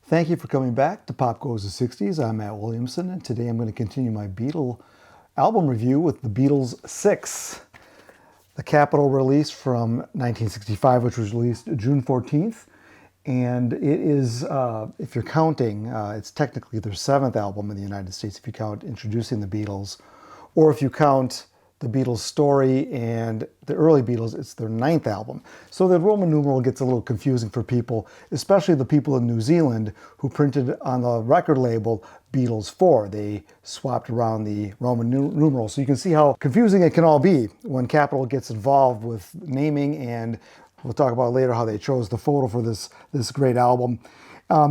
Thank you for coming back to Pop Goes the 60s. I'm Matt Williamson, and today I'm going to continue my Beatle album review with the Beatles VI, the Capitol release from 1965, which was released June 14th. And it is, if you're counting, it's technically their seventh album in the United States, if you count Introducing the Beatles, or if you count the Beatles story and the early Beatles, it's their ninth album. So the Roman numeral gets a little confusing for people, especially the people in New Zealand who printed on the record label Beatles 4. They swapped around the Roman numeral. So you can see how confusing it can all be when Capitol gets involved with naming, and we'll talk about later how they chose the photo for this great album.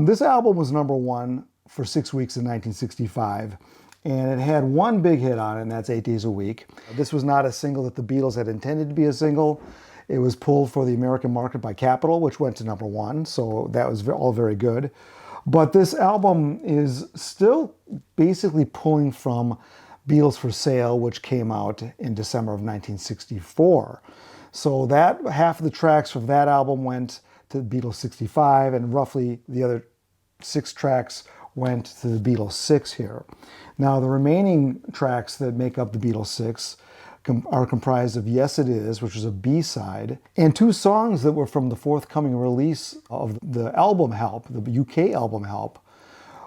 This album was number one for 6 weeks in 1965. And it had one big hit on it, and that's 8 Days a Week. This was not a single that the Beatles had intended to be a single. It was pulled for the American market by Capitol, which went to number one, so that was all very good. But this album is still basically pulling from Beatles For Sale, which came out in December of 1964. So that half of the tracks from that album went to Beatles 65, and roughly the other 6 tracks went to the Beatles 6 here. Now, the remaining tracks that make up the Beatles 6 are comprised of Yes It Is, which is a B-side, and 2 songs that were from the forthcoming release of the album Help, the UK album Help,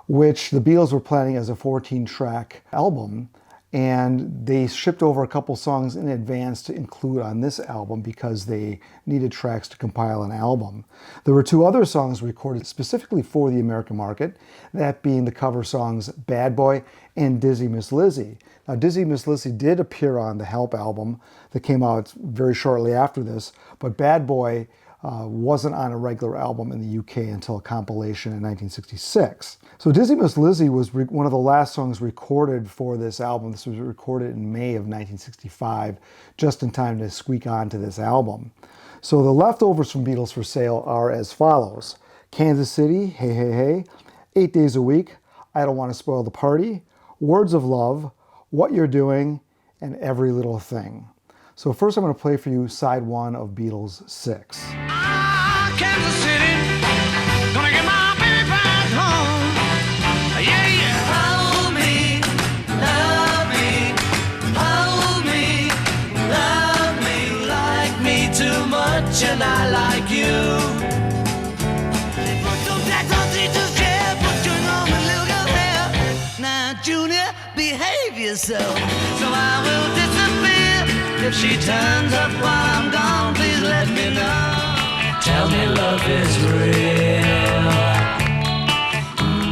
which the Beatles were planning as a 14-track album, and they shipped over a couple songs in advance to include on this album because they needed tracks to compile an album. There were 2 other songs recorded specifically for the American market, that being the cover songs Bad Boy and Dizzy Miss Lizzy. Now, Dizzy Miss Lizzy did appear on the Help album that came out very shortly after this, but Bad Boy wasn't on a regular album in the UK until a compilation in 1966. So Dizzy Miss Lizzy was one of the last songs recorded for this album. This was recorded in May of 1965, just in time to squeak onto this album. So the leftovers from Beatles For Sale are as follows: Kansas City, Hey Hey Hey, 8 Days a Week, I Don't Want to Spoil the Party, Words of Love, What You're Doing, and Every Little Thing. So first I'm going to play for you side 1 of Beatles 6. Kansas City, gonna get my baby back home. Yeah, yeah. Hold me, love me, hold me, love me, like me too much, and I like you. Put some tax on teacher's chair, put your arm in little girl's hair. Now, Junior, behave yourself, so I will disappear. If she turns up while I'm gone, please let me know. Tell me love is real.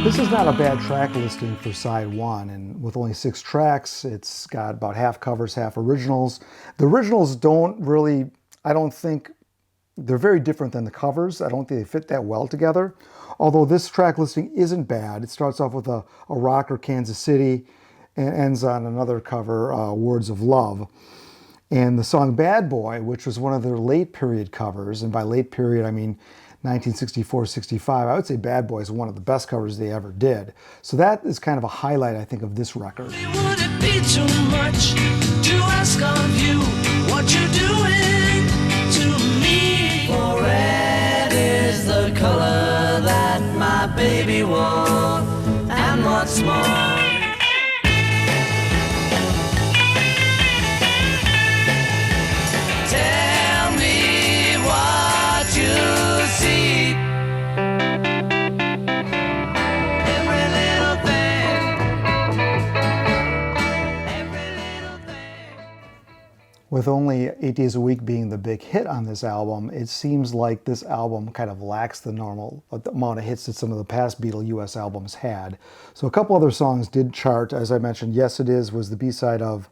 This is not a bad track listing for side 1, and with only 6 tracks, it's got about half covers, half originals. The originals don't really, I don't think, they're very different than the covers. I don't think they fit that well together. Although this track listing isn't bad. It starts off with a rocker, Kansas City, and ends on another cover, Words of Love. And the song Bad Boy, which was one of their late period covers, and by late period I mean 1964-65, I would say Bad Boy is one of the best covers they ever did. So that is kind of a highlight, I think, of this record. Would it be too much to ask of you what you're doing to me? For red is the color that my baby wore, and what's more, with only 8 Days a Week being the big hit on this album, it seems like this album kind of lacks the normal amount of hits that some of the past Beatle US albums had. So a couple other songs did chart. As I mentioned, Yes It Is was the B-side of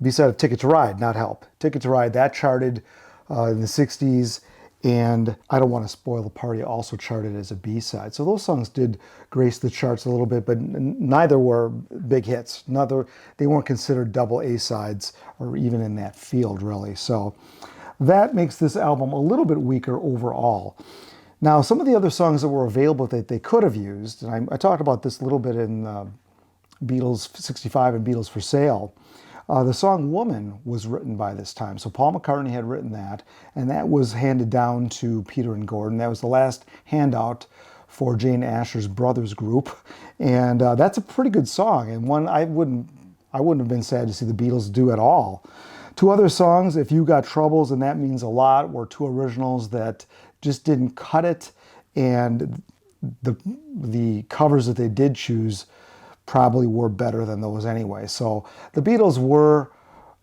Ticket to Ride, not Help. Ticket to Ride, that charted in the 60s, and I Don't Want to Spoil the Party also charted as a B-side. So those songs did grace the charts a little bit, but neither were big hits. They weren't considered double A-sides or even in that field, really. So that makes this album a little bit weaker overall. Now, some of the other songs that were available that they could have used, and I talked about this a little bit in Beatles 65 and Beatles For Sale, The song Woman was written by this time. So Paul McCartney had written that, and that was handed down to Peter and Gordon. That was the last handout for Jane Asher's Brothers group. And that's a pretty good song, and one I wouldn't have been sad to see the Beatles do at all. Two other songs, If You Got Troubles and That Means a Lot, were two originals that just didn't cut it, and the covers that they did choose probably were better than those anyway. So the Beatles were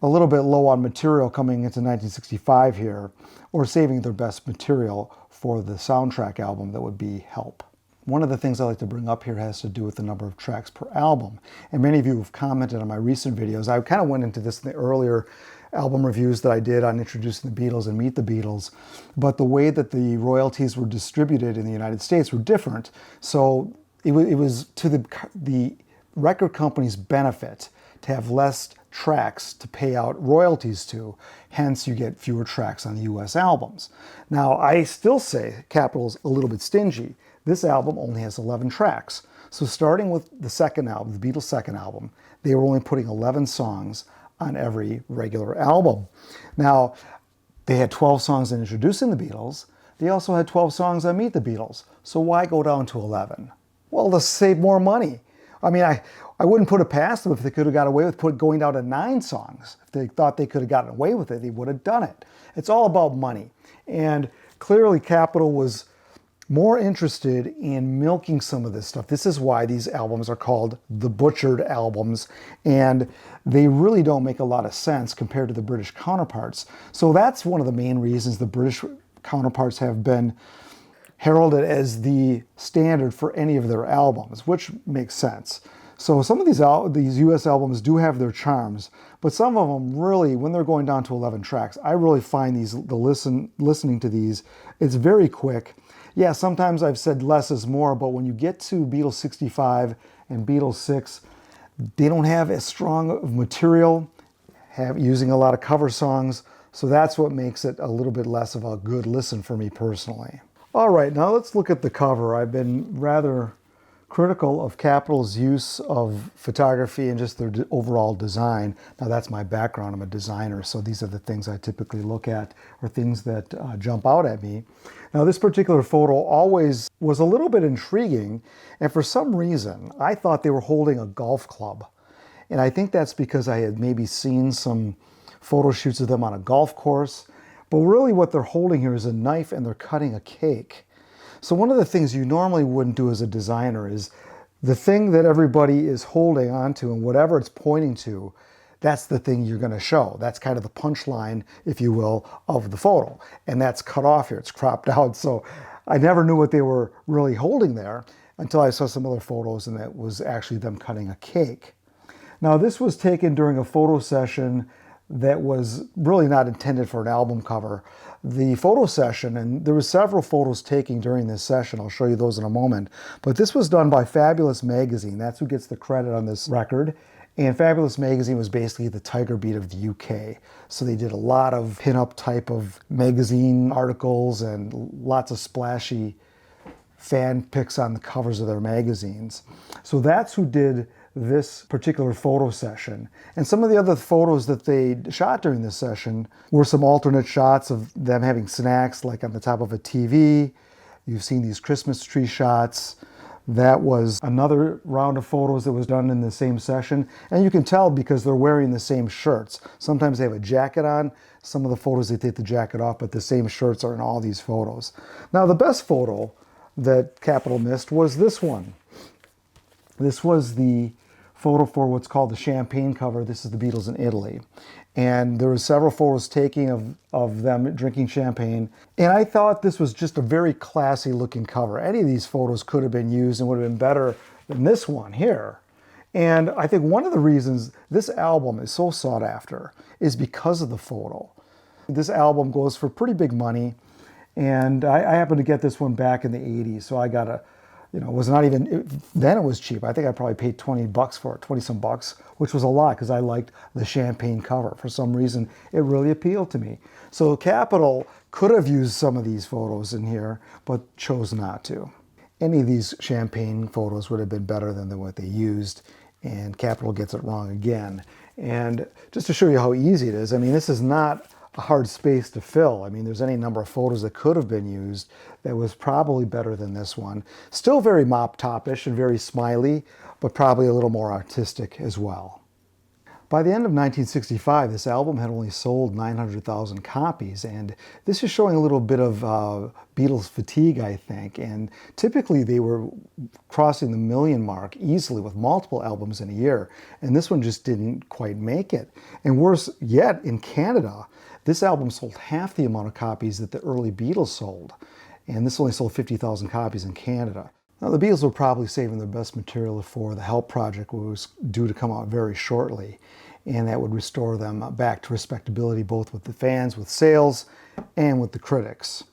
a little bit low on material coming into 1965 here, or saving their best material for the soundtrack album that would be Help. One of the things I like to bring up here has to do with the number of tracks per album. And many of you have commented on my recent videos. I kind of went into this in the earlier album reviews that I did on Introducing the Beatles and Meet the Beatles. But the way that the royalties were distributed in the United States were different. So it was to the record company's benefit to have less tracks to pay out royalties to. Hence, you get fewer tracks on the US albums. Now, I still say Capitol's a little bit stingy. This album only has 11 tracks. So starting with the second album, the Beatles' second album, they were only putting 11 songs on every regular album. Now, they had 12 songs in Introducing the Beatles. They also had 12 songs on Meet the Beatles. So why go down to 11? Well, to save more money. I mean, I wouldn't put it past them if they could have got away with going down to 9 songs. If they thought they could have gotten away with it, they would have done it. It's all about money. And clearly Capitol was more interested in milking some of this stuff. This is why these albums are called the butchered albums, and they really don't make a lot of sense compared to the British counterparts. So that's one of the main reasons the British counterparts have been heralded as the standard for any of their albums, which makes sense. So some of these US albums do have their charms, but some of them really, when they're going down to 11 tracks, I really find listening to these, it's very quick. Yeah, sometimes I've said less is more, but when you get to Beatles 65 and Beatles 6, they don't have as strong of material, using a lot of cover songs, so that's what makes it a little bit less of a good listen for me personally. All right, now let's look at the cover. I've been rather critical of Capitol's use of photography and just their overall design. Now that's my background, I'm a designer, so these are the things I typically look at, or things that jump out at me. Now this particular photo always was a little bit intriguing, and for some reason I thought they were holding a golf club. And I think that's because I had maybe seen some photo shoots of them on a golf course, but really what they're holding here is a knife and they're cutting a cake. So one of the things you normally wouldn't do as a designer is the thing that everybody is holding onto and whatever it's pointing to, that's the thing you're going to show. That's kind of the punchline, if you will, of the photo. And that's cut off here. It's cropped out. So I never knew what they were really holding there until I saw some other photos, and that was actually them cutting a cake. Now this was taken during a photo session that was really not intended for an album cover. The photo session, and there were several photos taken during this session, I'll show you those in a moment, but this was done by Fabulous Magazine. That's who gets the credit on this record. And Fabulous Magazine was basically the Tiger Beat of the UK. So they did a lot of pin-up type of magazine articles and lots of splashy fan pics on the covers of their magazines. So that's who did this particular photo session. And some of the other photos that they shot during this session were some alternate shots of them having snacks, like on the top of a TV. You've seen these Christmas tree shots. That was another round of photos that was done in the same session. And you can tell because they're wearing the same shirts. Sometimes they have a jacket on. Some of the photos they take the jacket off, but the same shirts are in all these photos. Now the best photo that Capitol missed was this one. This was the photo for what's called the champagne cover. This is the Beatles in Italy. And there were several photos taken of them drinking champagne. And I thought this was just a very classy looking cover. Any of these photos could have been used and would have been better than this one here. And I think one of the reasons this album is so sought after is because of the photo. This album goes for pretty big money. And I happened to get this one back in the 80s. So I got it was not even, then it was cheap. I think I probably paid 20 bucks for it, 20 some bucks, which was a lot because I liked the champagne cover. For some reason, it really appealed to me. So Capitol could have used some of these photos in here, but chose not to. Any of these champagne photos would have been better than what they used, and Capitol gets it wrong again. And just to show you how easy it is, I mean, this is not a hard space to fill. I mean, there's any number of photos that could have been used that was probably better than this one. Still very mop-top-ish and very smiley, but probably a little more artistic as well. By the end of 1965, this album had only sold 900,000 copies, and this is showing a little bit of Beatles fatigue, I think. And typically they were crossing the million mark easily with multiple albums in a year, and this one just didn't quite make it. And worse yet, in Canada, this album sold half the amount of copies that the early Beatles sold, and this only sold 50,000 copies in Canada. Now, the Beatles were probably saving their best material for the Help project, which was due to come out very shortly, and that would restore them back to respectability both with the fans, with sales, and with the critics.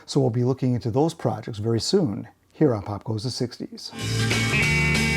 So we'll be looking into those projects very soon here on Pop Goes the 60s.